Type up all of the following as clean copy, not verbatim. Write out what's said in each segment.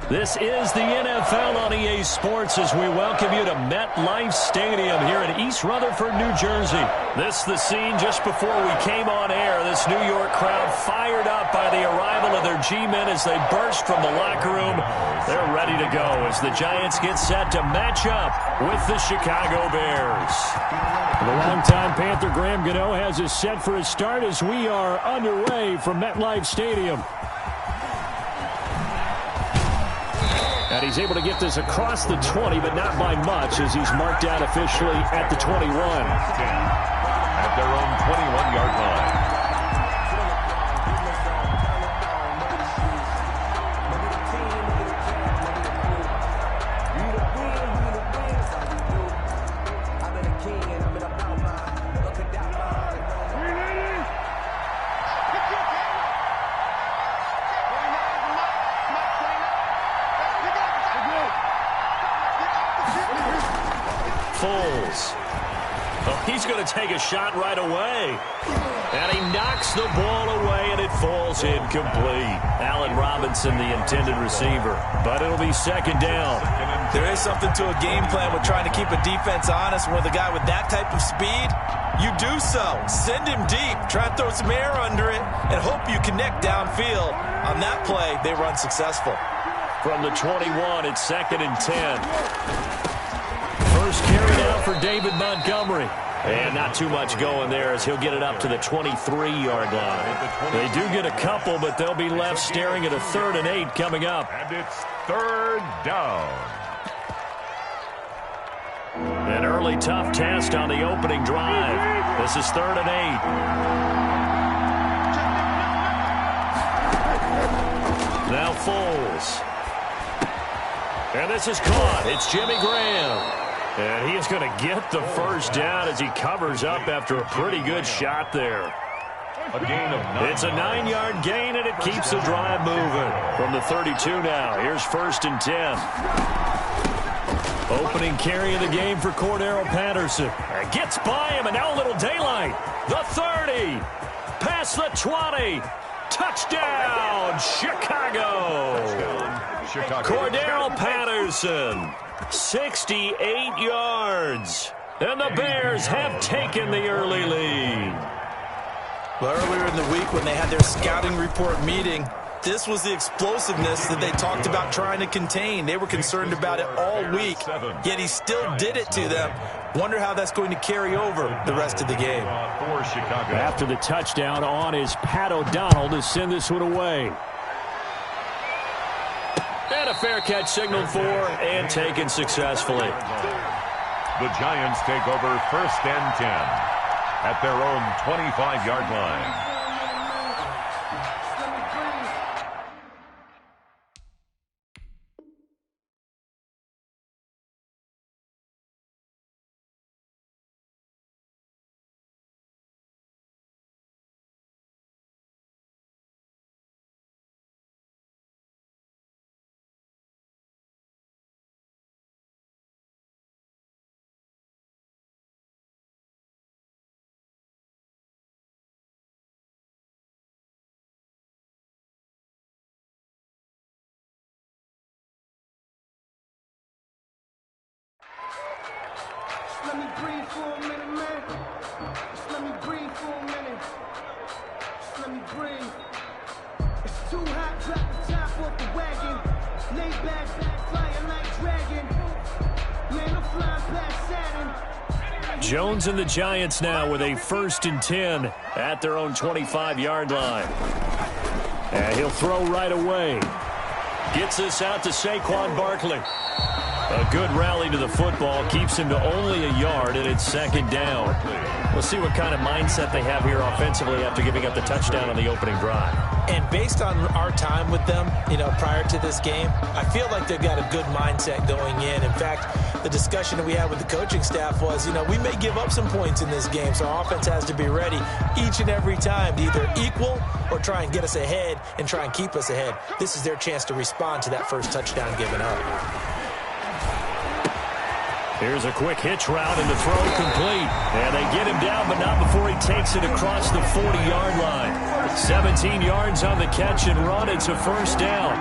This is the NFL on EA Sports as we welcome you to MetLife Stadium here in East Rutherford, New Jersey. This is the scene just before we came on air. This New York crowd fired up by the arrival of their G-men as they burst from the locker room. They're ready to go as the Giants get set to match up with the Chicago Bears. The longtime Panther Graham Gano has us set for his start as we are underway from MetLife Stadium. And he's able to get this across the 20, but not by much as he's marked out officially at the 21. At their own 21-yard line. He's going to take a shot right away. And he knocks the ball away, and it falls incomplete. Allen Robinson, the intended receiver. But it'll be second down. There is something to a game plan with trying to keep a defense honest. With a guy with that type of speed, you do so. Send him deep. Try and throw some air under it and hope you connect downfield. On that play, they run successful. From the 21, it's second and 10. First carry now for David Montgomery. And not too much going there as he'll get it up to the 23-yard line. They do get a couple, but they'll be left staring at a 3rd and 8 coming up. And it's 3rd down. An early tough test on the opening drive. This is 3rd and 8. Now Foles. And this is caught. It's Jimmy Graham. And he is going to get the first down as he covers up after a pretty good shot there. A gain of 9. It's a 9-yard gain, and it keeps the drive moving. From the 32 now, here's 1st and 10. Opening carry of the game for Cordero Patterson. Gets by him, and now a little daylight. The 30. Past the 20. Touchdown, Chicago. Cordero Patterson. 68 yards. And the Bears have taken the early lead. Well, earlier in the week when they had their scouting report meeting, this was the explosiveness that they talked about trying to contain. They were concerned about it all week, yet he still did it to them. Wonder how that's going to carry over the rest of the game. After the touchdown on is Pat O'Donnell to send this one away. And a fair catch signaled for and taken successfully. The Giants take over 1st and 10 at their own 25-yard line. Let me breathe for a minute, man. Just let me breathe for a minute. Just let me breathe. It's too hot, drop the top off the wagon. Lay back, flying like dragon. Man, I'm flying past Saturn. Jones and the Giants now with a 1st and 10 at their own 25-yard line. And he'll throw right away. Gets this out to Saquon Barkley. A good rally to the football keeps him to only a yard, and it's 2nd down. We'll see what kind of mindset they have here offensively after giving up the touchdown on the opening drive. And based on our time with them, prior to this game, I feel like they've got a good mindset going in. In fact, the discussion that we had with the coaching staff was, we may give up some points in this game, so our offense has to be ready each and every time to either equal or try and get us ahead and try and keep us ahead. This is their chance to respond to that first touchdown given up. Here's a quick hitch route and the throw complete. And they get him down, but not before he takes it across the 40-yard line. 17 yards on the catch and run. It's a 1st down.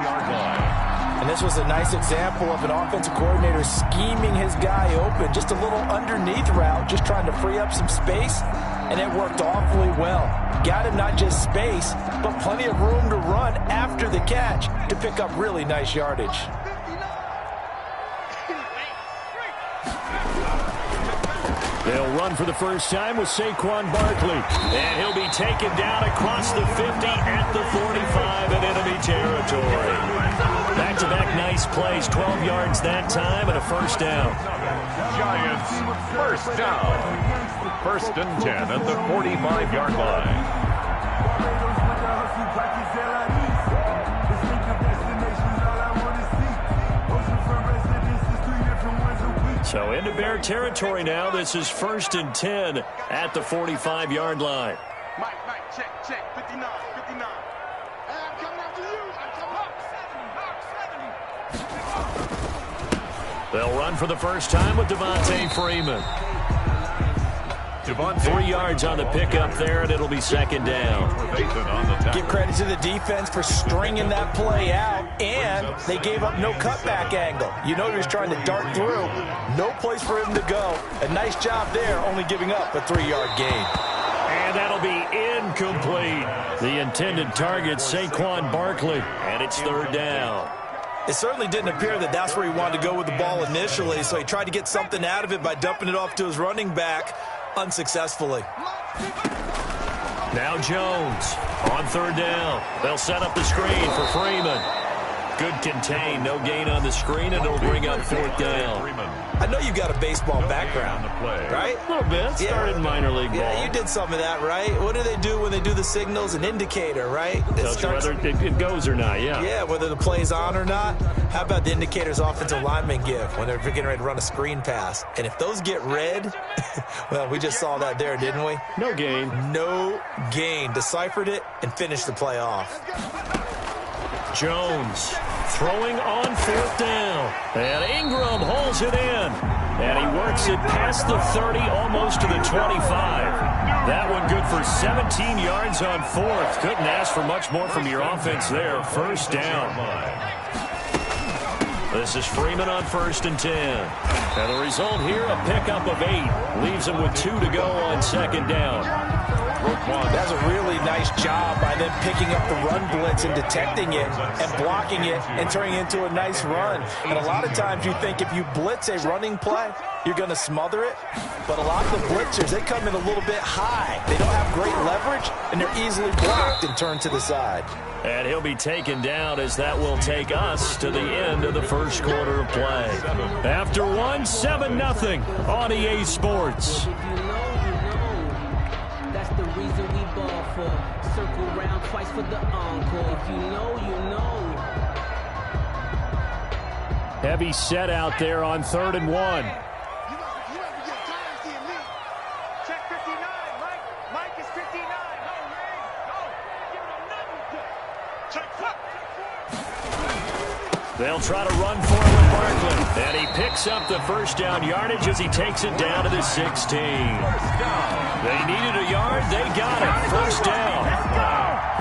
And this was a nice example of an offensive coordinator scheming his guy open. Just a little underneath route, just trying to free up some space, and it worked awfully well. Got him not just space, but plenty of room to run after the catch to pick up really nice yardage. They'll run for the first time with Saquon Barkley. And he'll be taken down across the 50 at the 45 in enemy territory. Back-to-back nice plays, 12 yards that time and a first down. Giants, first down. First and 10 at the 45-yard line. So into Bear territory now. This is first and 10 at the 45-yard line. Mike, check, 59. Hey, I'm coming after you. I'm coming up. 70. They'll run for the first time with Devontae Freeman. 3 yards on the pickup there, and it'll be second down. Give credit to the defense for stringing that play out, and they gave up no cutback angle. You know he was trying to dart through. No place for him to go. A nice job there, only giving up a 3-yard gain. And that'll be incomplete. The intended target, Saquon Barkley, and it's third down. It certainly didn't appear that that's where he wanted to go with the ball initially, so he tried to get something out of it by dumping it off to his running back unsuccessfully. Now Jones on third down. They'll set up the screen for Freeman. Good contain, no gain on the screen, and it'll bring up fourth down. I know you've got a baseball background, right? A little bit. Started minor league ball. Yeah, you did some of that, right? What do they do when they do the signals? An indicator, right? Tells you whether it goes or not, yeah. Yeah, whether the play's on or not. How about the indicators offensive linemen give when they're getting ready to run a screen pass? And if those get red, well, we just saw that there, didn't we? No gain. No gain. Deciphered it and finished the play off. Jones throwing on fourth down. And Ingram holds it in. And he works it past the 30, almost to the 25. That one good for 17 yards on fourth. Couldn't ask for much more from your offense there. First down. This is Freeman on first and 10. And the result here, a pickup of 8. Leaves him with 2 to go on second down. That's a really nice job by them picking up the run blitz and detecting it and blocking it and turning it into a nice run. And a lot of times you think if you blitz a running play, you're going to smother it. But a lot of the blitzers, they come in a little bit high. They don't have great leverage, and they're easily blocked and turned to the side. And he'll be taken down as that will take us to the end of the first quarter of play. After 7-0 on EA Sports. That's the reason we ball for. Circle round twice for the encore. If you know, you know. Heavy set out there on 3rd and 1. Check 59, Mike. Mike is 59. Go. Give him another. Check 4. They'll try to run for it with Barkley. And he picks up the first down yardage as he takes it down to the 16. They needed a yard. They got it. First down.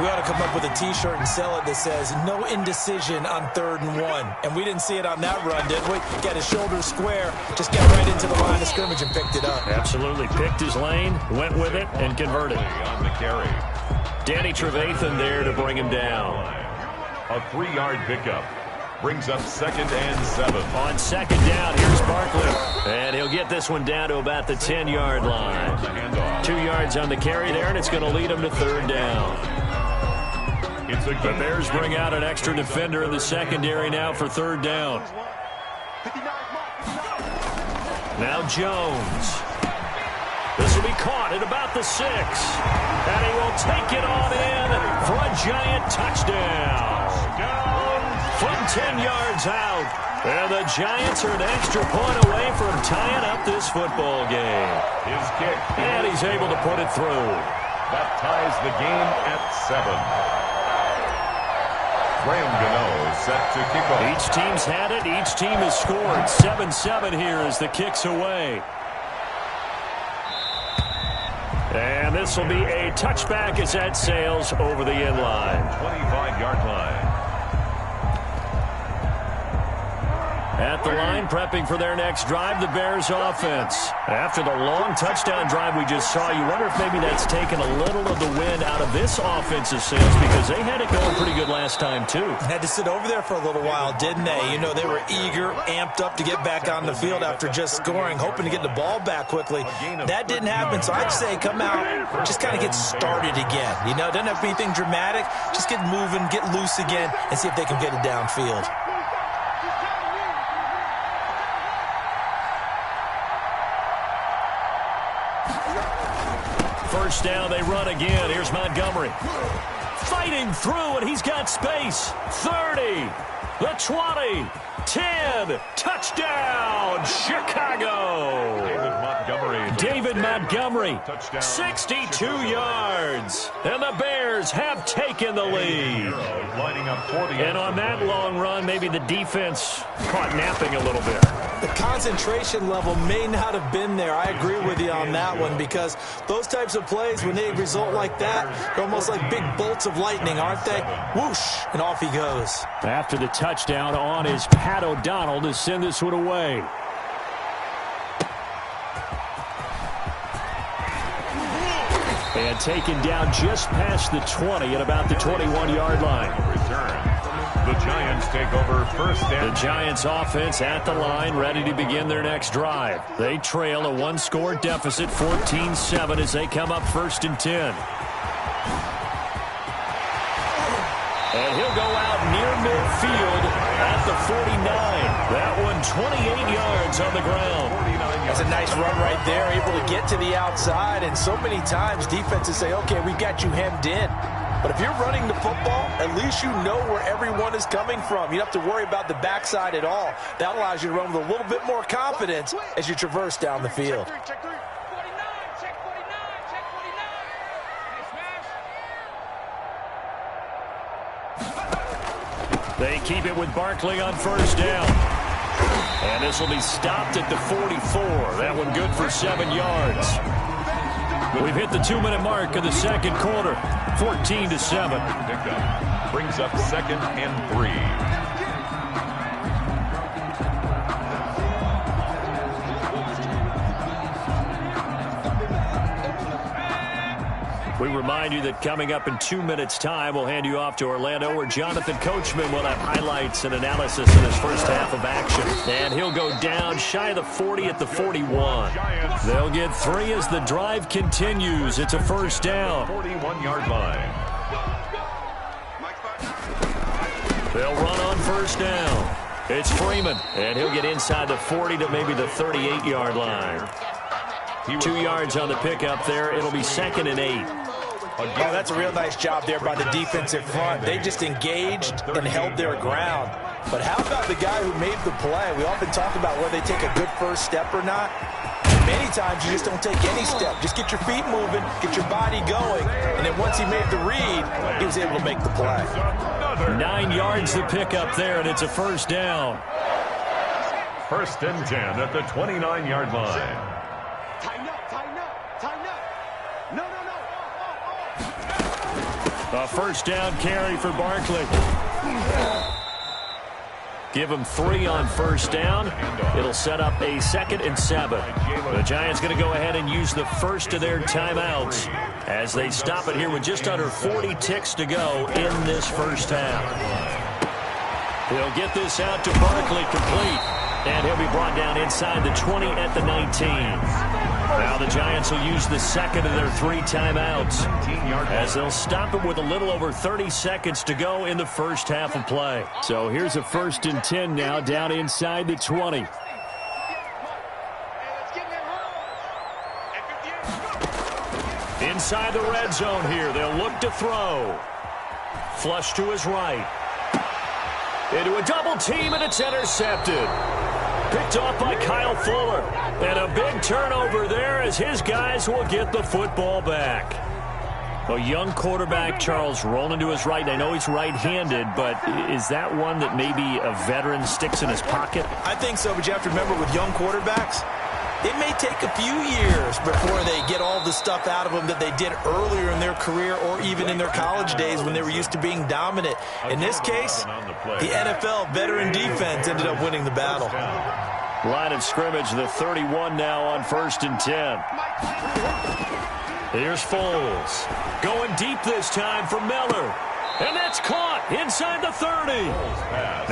We ought to come up with a T-shirt and sell it that says, no indecision on 3rd and 1. And we didn't see it on that run, did we? Got his shoulders square, just got right into the line of scrimmage and picked it up. Absolutely. Picked his lane, went with it, and converted. On the carry. Danny Trevathan there to bring him down. A 3-yard pickup. Brings up 2nd and 7. On second down, here's Barkley. And he'll get this one down to about the 10-yard line. 2 yards on the carry there, and it's going to lead him to 3rd down. The Bears bring out an extra defender in the secondary now for 3rd down. Now Jones. This will be caught at about the 6. And he will take it on in for a giant touchdown. From 10 yards out. And the Giants are an extra point away from tying up this football game. His kick. And he's able to put it through. That ties the game at 7. Graham Gano set to kick off. Each team's had it. Each team has scored. 7-7 here as the kick's away. And this will be a touchback as that sails over the end line. 25-yard line. At the line, prepping for their next drive, the Bears offense. After the long touchdown drive we just saw, you wonder if maybe that's taken a little of the wind out of this offensive sails because they had it going pretty good last time, too. Had to sit over there for a little while, didn't they? You know, they were eager, amped up to get back on the field after just scoring, hoping to get the ball back quickly. That didn't happen, so I'd say come out, just kind of get started again. You know, it doesn't have to be anything dramatic. Just get moving, get loose again, and see if they can get it downfield. First down, they run again. Here's Montgomery. Fighting through, and he's got space. 30, the 20, 10, touchdown, Chicago. David Montgomery, 62 yards, and the Bears have taken the lead. And on that long run, maybe the defense caught napping a little bit. The concentration level may not have been there. I agree with you on that one because those types of plays, when they result like that, they're almost like big bolts of lightning, aren't they? Whoosh, and off he goes. After the touchdown, on is Pat O'Donnell to send this one away. And taken down just past the 20 at about the 21-yard line. The Giants take over first down. The Giants offense at the line, ready to begin their next drive. They trail a one-score deficit, 14-7, as they come up first and 10. And he'll go out near midfield at the 49. That one 28 yards on the ground. That's a nice run right there, able to get to the outside. And so many times defenses say, okay, we got you hemmed in. But if you're running the football, at least you know where everyone is coming from. You don't have to worry about the backside at all. That allows you to run with a little bit more confidence as you traverse down the field. They keep it with Barkley on first down. And this will be stopped at the 44. That one good for 7 yards. We've hit the 2-minute mark of the second quarter. 14-7. Brings up second and 3. We remind you that coming up in 2 minutes' time, we'll hand you off to Orlando, where Jonathan Coachman will have highlights and analysis in his first half of action. And he'll go down shy of the 40 at the 41. They'll get 3 as the drive continues. It's a first down. 41-yard line. They'll run on first down. It's Freeman, and he'll get inside the 40 to maybe the 38-yard line. 2 yards on the pickup there. It'll be second and 8. Oh, that's a real nice job there by the defensive front. They just engaged and held their ground. But how about the guy who made the play? We often talk about whether they take a good first step or not. Many times you just don't take any step. Just get your feet moving, get your body going, and then once he made the read, he was able to make the play. 9 yards the pickup there, and it's a first down. First and 10 at the 29-yard line. Tighten up, tighten up, tighten up. No. A first down carry for Barkley. Give him 3 on first down. It'll set up a second and 7. The Giants going to go ahead and use the first of their timeouts as they stop it here with just under 40 ticks to go in this first half. He'll get this out to Barkley complete. And he'll be brought down inside the 20 at the 19. Now the Giants will use the second of their 3 timeouts as they'll stop it with a little over 30 seconds to go in the first half of play. So here's a first and 10 now down inside the 20. Inside the red zone here. They'll look to throw. Flush to his right. Into a double team, and it's intercepted. Picked off by Kyle Fuller. And a big turnover there as his guys will get the football back. A young quarterback, Charles, rolling to his right. I know he's right-handed, but is that one that maybe a veteran sticks in his pocket? I think so, but you have to remember with young quarterbacks, it may take a few years before they get all the stuff out of them that they did earlier in their career or even in their college days when they were used to being dominant. In this case, the NFL veteran defense ended up winning the battle. Line of scrimmage, the 31 now on 1st and 10. Here's Foles. Going deep this time for Miller. And that's caught inside the 30.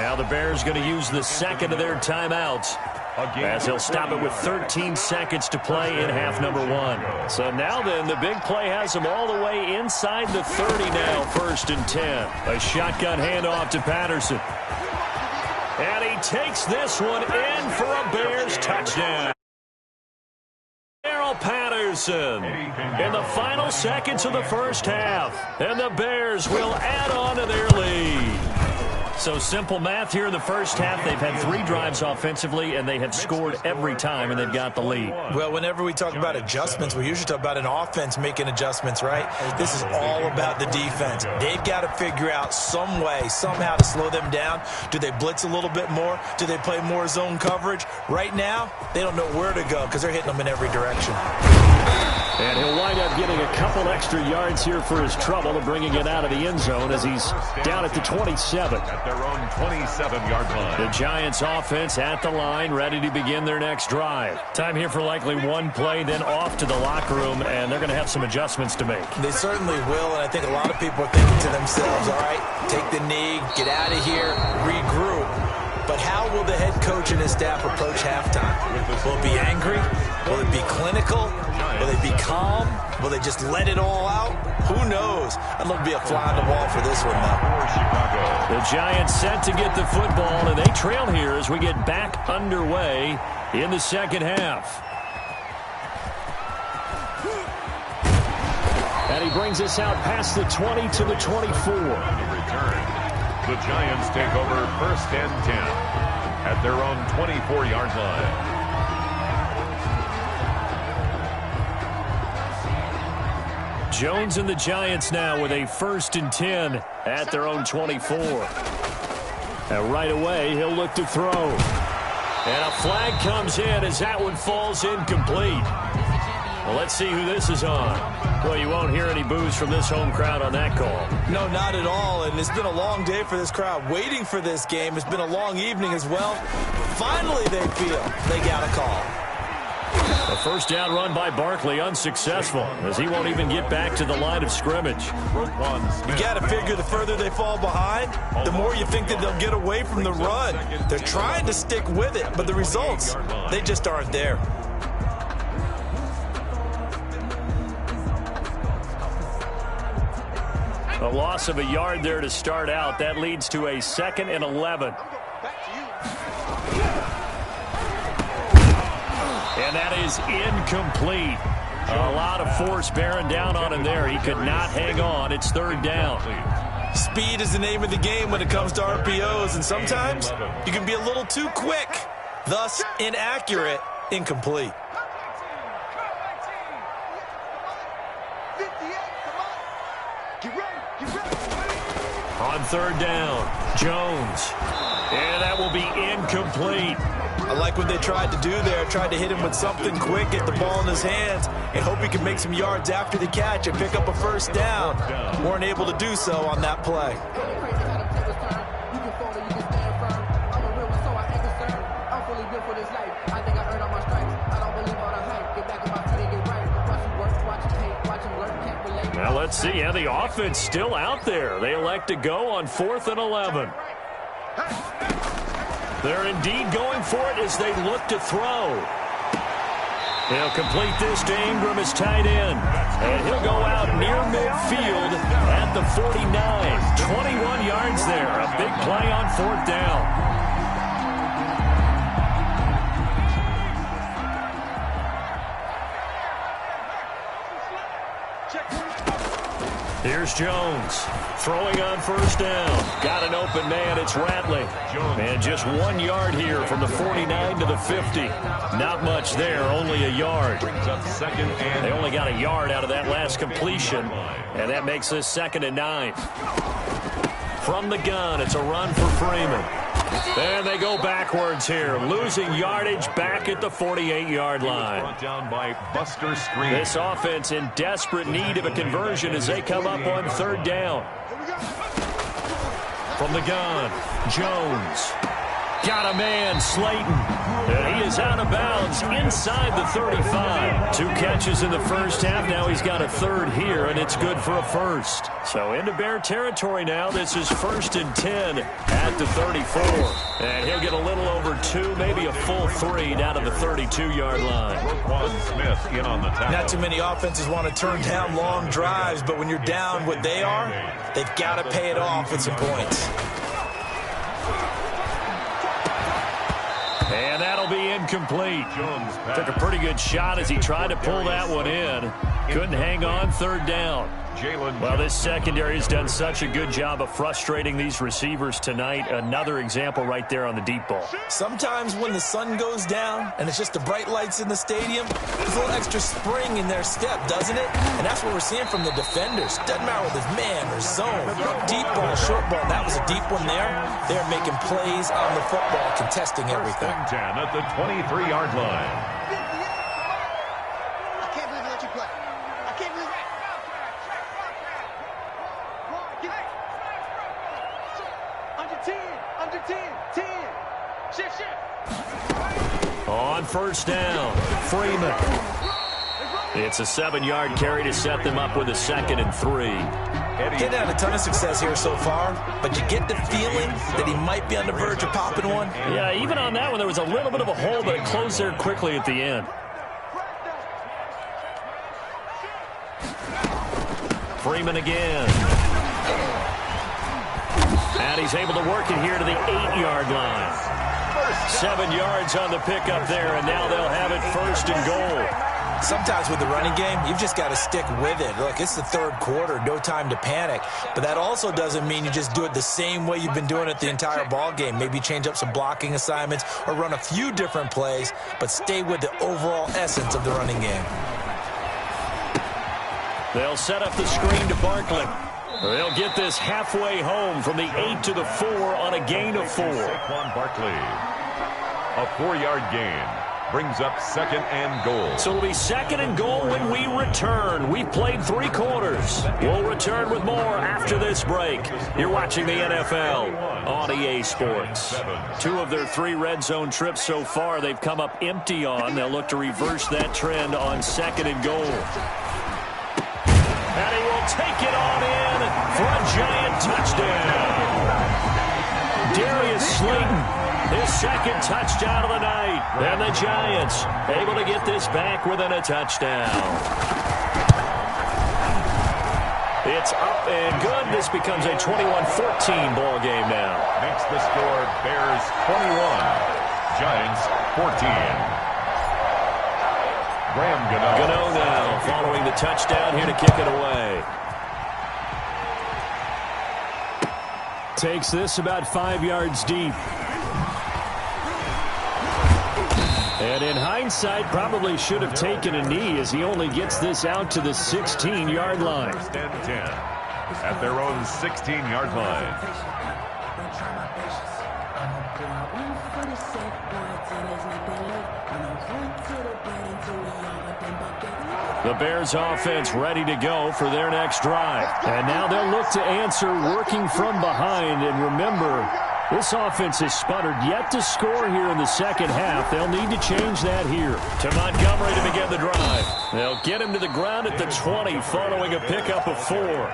Now the Bears going to use the second of their timeouts, as he'll stop it with 13 seconds to play in half number 1. So now then, the big play has him all the way inside the 30 now, 1st and 10. A shotgun handoff to Patterson. And he takes this one in for a Bears touchdown. Patterson in the final seconds of the first half, and the Bears will add on to their lead. So simple math here in the first half. They've had 3 drives offensively, and they have scored every time, and they've got the lead. Well, whenever we talk about adjustments, we usually talk about an offense making adjustments, right? This is all about the defense. They've got to figure out some way, somehow to slow them down. Do they blitz a little bit more? Do they play more zone coverage? Right now, they don't know where to go because they're hitting them in every direction. And he'll wind up getting a couple extra yards here for his trouble of bringing it out of the end zone as he's down at the 27. At their own 27-yard line. The Giants offense at the line, ready to begin their next drive. Time here for likely one play, then off to the locker room, and they're going to have some adjustments to make. They certainly will, and I think a lot of people are thinking to themselves, all right, take the knee, get out of here, regroup. But how will the head coach and his staff approach halftime? Will it be angry? Will it be clinical? Will they be calm? Will they just let it all out? Who knows? I'd love to be a fly on the wall for this one, though. The Giants set to get the football, and they trail here as we get back underway in the second half. And he brings us out past the 20 to the 24. The Giants take over 1st and 10 at their own 24-yard line. Jones and the Giants now with a 1st and 10 at their own 24. And right away, he'll look to throw. And a flag comes in as that one falls incomplete. Well, let's see who this is on. Well, you won't hear any boos from this home crowd on that call. No, not at all. And it's been a long day for this crowd waiting for this game. It's been a long evening as well. Finally, they feel they got a call. A first down run by Barkley unsuccessful as he won't even get back to the line of scrimmage. You got to figure the further they fall behind, the more you think that they'll get away from the run. They're trying to stick with it, but the results, they just aren't there. A loss of a yard there to start out. That leads to a 2nd and 11. And that is incomplete. A lot of force bearing down on him there. He could not hang on. It's 3rd down. Speed is the name of the game when it comes to RPOs, and sometimes you can be a little too quick, thus inaccurate, incomplete. On 3rd down, Jones. And that will be incomplete. I like what they tried to do there. Tried to hit him with something quick, get the ball in his hands, and hope he can make some yards after the catch and pick up a first down. Weren't able to do so on that play. Now let's see how the offense still out there. They elect to go on 4th and 11. They're indeed going for it as they look to throw. He'll complete this to Ingram as tight end. And he'll go out near midfield at the 49. 21 yards there. A big play on 4th down. Here's Jones throwing on 1st down. Got an open man. It's Ratley. And just 1 yard here from the 49 to the 50. Not much there, only a yard. They only got a yard out of that last completion. And that makes this 2nd and 9. From the gun, it's a run for Freeman. And they go backwards here, losing yardage back at the 48-yard line. Brought down by Buster Screen. This offense in desperate need of a conversion as they come up on third down. From the gun, Jones. Got a man, Slayton. And he is out of bounds inside the 35. 2 catches in the first half. Now he's got a third here, and it's good for a first. So into Bear territory now. This is 1st and 10 at the 34. And he'll get a little over 2, maybe a full 3 down to the 32-yard line. Roquan Smith in on the tackle. Not too many offenses want to turn down long drives, but when you're down what they are, they've got to pay it off with some points. And that'll be incomplete. Took a pretty good shot as he tried to pull that one in. Couldn't hang on, third down. Well, this secondary has done such a good job of frustrating these receivers tonight. Another example right there on the deep ball. Sometimes when the sun goes down and it's just the bright lights in the stadium, there's a little extra spring in their step, doesn't it? And that's what we're seeing from the defenders. Doesn't matter whether it's man or zone, deep ball, short ball. That was a deep one there. They're making plays on the football, contesting everything. 10 at the 23-yard line. On first down, Freeman. It's a 7-yard carry to set them up with a 2nd and 3. Getting had a ton of success here so far, but you get the feeling that he might be on the verge of popping one. Yeah, even on that one, there was a little bit of a hole, but it closed there quickly at the end. Freeman again. And he's able to work it here to the 8-yard line. 7 yards on the pickup there, and now they'll have it 1st and goal. Sometimes with the running game, you've just got to stick with it. Look, it's the third quarter, no time to panic. But that also doesn't mean you just do it the same way you've been doing it the entire ball game. Maybe change up some blocking assignments or run a few different plays, but stay with the overall essence of the running game. They'll set up the screen to Barkley. They'll get this halfway home from the 8 to the 4 on a gain of 4. Saquon Barkley. A 4-yard gain brings up 2nd and goal. So it'll be 2nd and goal when we return. We've played 3 quarters. We'll return with more after this break. You're watching the NFL on EA Sports. 2 of their 3 red zone trips so far they've come up empty on. They'll look to reverse that trend on 2nd and goal. And he will take it on in for a giant touchdown. Darius Slayton. His 2nd touchdown of the night. And the Giants able to get this back within a touchdown. It's up and good. This becomes a 21-14 ball game now. Makes the score Bears 21, Giants 14. Graham Gano now following the touchdown here to kick it away. Takes this about 5 yards deep. And in hindsight, probably should have taken a knee as he only gets this out to the 16-yard line. 1st and 10 at their own 16-yard line. The Bears offense ready to go for their next drive. And now they'll look to answer working from behind. And remember, this offense has sputtered yet to score here in the second half. They'll need to change that here. To Montgomery to begin the drive. They'll get him to the ground at the 20 following a pickup of 4.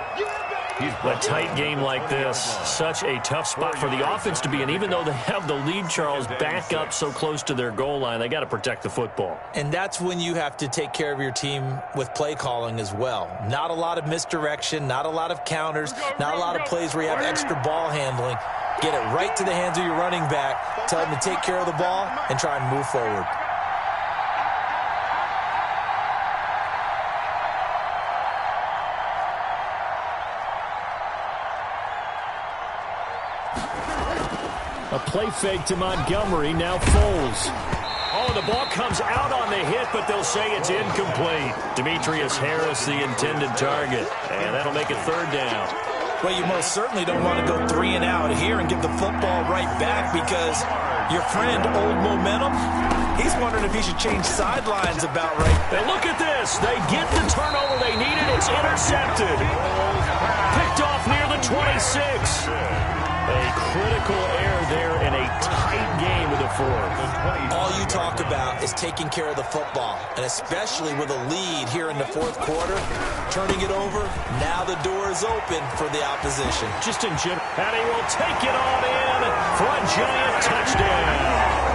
A tight game like this, such a tough spot for the offense to be in. Even though they have the lead, Charles, back up so close to their goal line, they got to protect the football. And that's when you have to take care of your team with play calling as well. Not a lot of misdirection, not a lot of counters, not a lot of plays where you have extra ball handling. Get it right to the hands of your running back, tell him to take care of the ball, and try and move forward. A play fake to Montgomery, now Foles. Oh, the ball comes out on the hit, but they'll say it's incomplete. Demetrius Harris, the intended target, and that'll make it 3rd down. Well, you most certainly don't want to go 3 and out here and give the football right back, because your friend, Old Momentum, he's wondering if he should change sidelines about right. And look at this. They get the turnover they needed. It's intercepted. Picked off near the 26. A critical error there in a tight game of the fourth. All you talk about is taking care of the football, and especially with a lead here in the fourth quarter, turning it over, now the door is open for the opposition. Just in general, and he will take it on in for a giant touchdown.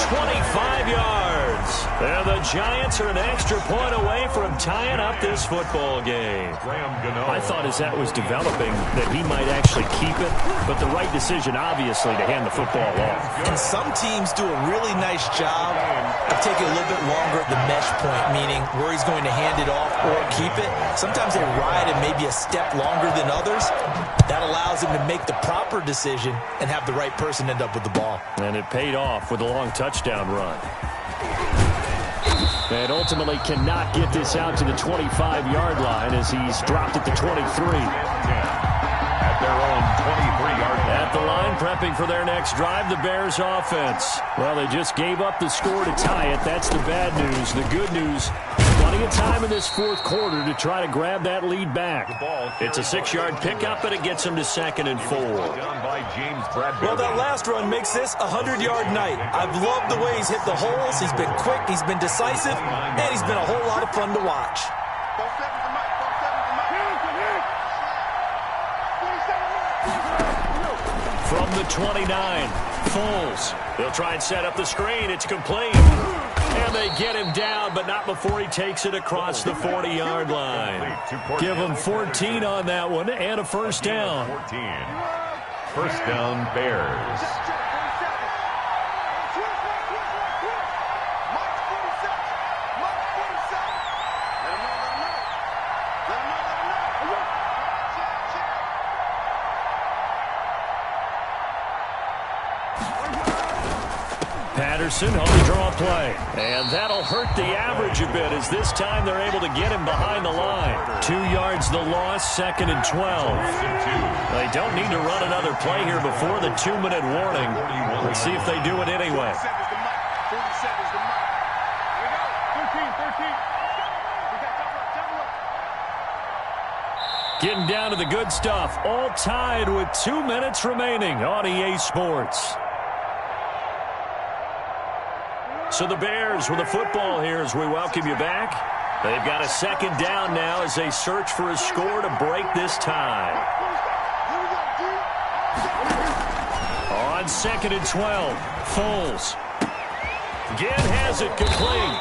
25 yards. And the Giants are an extra point away from tying up this football game. I thought as that was developing that he might actually keep it, but the right decision, obviously, to hand the football off. And some teams do a really nice job of taking a little bit longer at the mesh point, meaning where he's going to hand it off or keep it. Sometimes they ride it maybe a step longer than others. That allows him to make the proper decision and have the right person end up with the ball. And it paid off with a long touchdown run. And ultimately cannot get this out to the 25-yard line as he's dropped at the 23. At their own 23-yard line. At the line, prepping for their next drive, the Bears offense. Well, they just gave up the score to tie it. That's the bad news. The good news, plenty of time in this fourth quarter to try to grab that lead back. It's a 6-yard pickup, and it gets them to 2nd and 4. Well, that last run makes this a 100-yard night. I've loved the way he's hit the holes. He's been quick, he's been decisive, and he's been a whole lot of fun to watch. From the 29, Foles. They'll try and set up the screen. It's complete. And they get him down, but not before he takes it across the 40-yard line. Give him 14 on that one and a first down. 14. First down, Bears. Patterson on the draw play. And that'll hurt the average a bit as this time they're able to get him behind the line. 2 yards the loss, 2nd and 12. They don't need to run another play here before the 2-minute warning. Let's see if they do it anyway. Getting down to the good stuff. All tied with 2 minutes remaining on EA Sports. So the Bears with the football here as we welcome you back. They've got a 2nd down now as they search for a score to break this tie. On 2nd and 12, Foles. Again has it complete.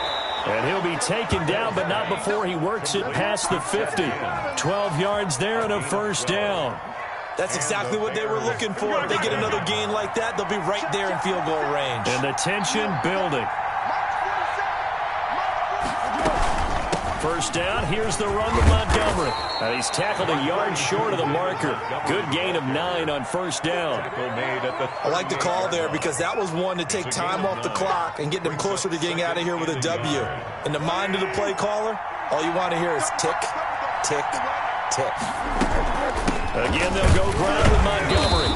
And he'll be taken down, but not before he works it past the 50. 12 yards there and a first down. That's exactly what they were looking for. If they get another gain like that, they'll be right there in field goal range. And the tension building. First down, here's the run to Montgomery. He's tackled a yard short of the marker. Good gain of 9 on first down. I like the call there because that was one to take time off the clock and get them closer to getting out of here with a W. In the mind of the play caller, all you want to hear is tick, tick, tick. Again, they'll go ground with Montgomery.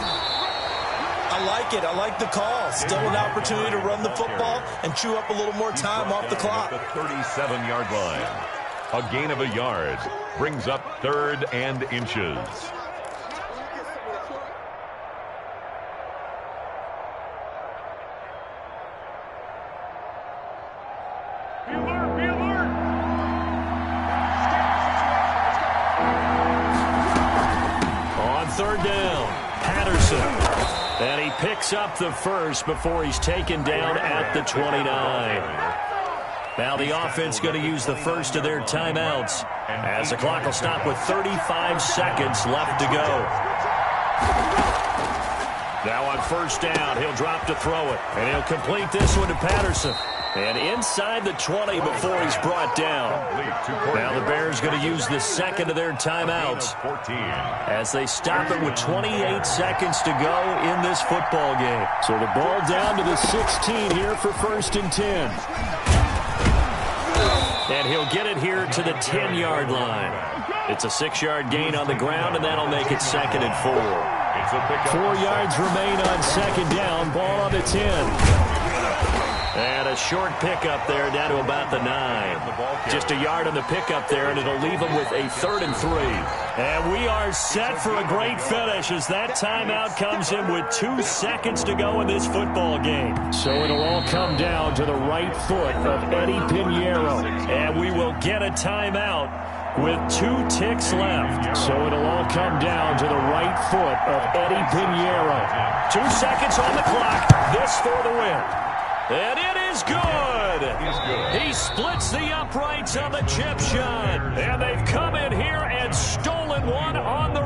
I like it. I like the call. Still an opportunity to run the football and chew up a little more time off the clock. The 37-yard line. A gain of a yard brings up 3rd and inches. Be alert! On 3rd down, Patterson. And he picks up the first before he's taken down at the 29. Now the offense going to use the first of their timeouts as the clock will stop with 35 seconds left to go. Now on first down, he'll drop to throw it. And he'll complete this one to Patterson. And inside the 20 before he's brought down. Now the Bears going to use the second of their timeouts as they stop it with 28 seconds to go in this football game. So the ball down to the 16 here for 1st and 10. And he'll get it here to the 10-yard line. It's a 6-yard gain on the ground, and that'll make it 2nd and 4. 4 yards remain on 2nd down. Ball on the 10. And a short pickup there down to about the 9. Just a yard on the pickup there, and it'll leave them with a 3rd and 3. And we are set for a great finish as that timeout comes in with 2 seconds to go in this football game. So it'll all come down to the right foot of Eddie Pinheiro. And we will get a timeout with 2 ticks left. So it'll all come down to the right foot of Eddie Pinheiro. 2 seconds on the clock. This for the win. And it is good. He splits the uprights on the chip shot. And they've come in here and stolen one on the